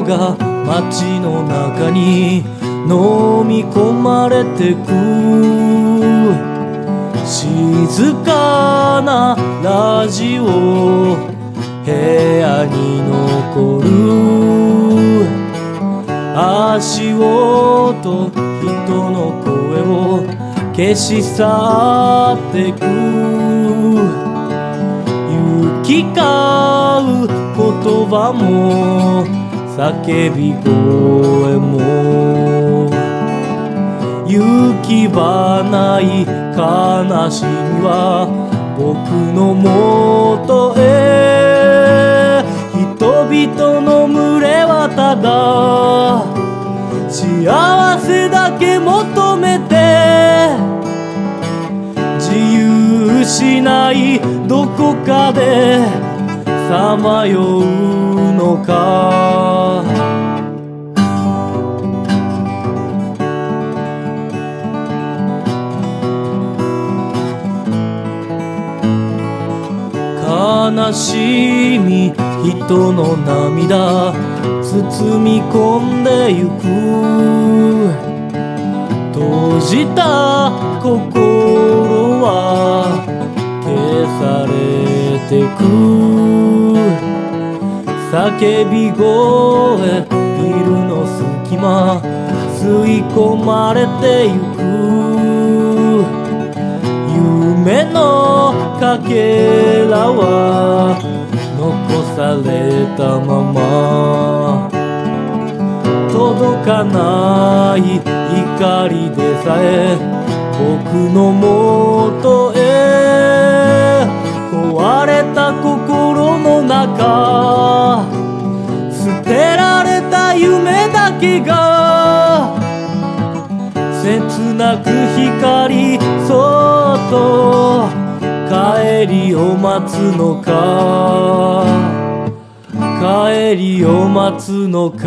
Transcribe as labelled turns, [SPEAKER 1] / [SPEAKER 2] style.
[SPEAKER 1] が街の中に飲み込まれてく。静かなラジオ、部屋に残る足音、人の声を消し去ってく。行き交う言葉も叫び声も、行き場ない悲しみは僕のもとへ。人々の群れはただ幸せだけ求めて、自由しないどこかでさまようのか。悲しみ、人の涙包み込んでゆく。閉じた心は消されてく。叫び声、ビルの隙間吸い込まれてゆく。夢のかけらは残されたまま、届かない光でさえ僕のもとへ。壊れた心の中、捨てられた夢だけが切なく光、そっと帰りを待つのか、帰りを待つのか。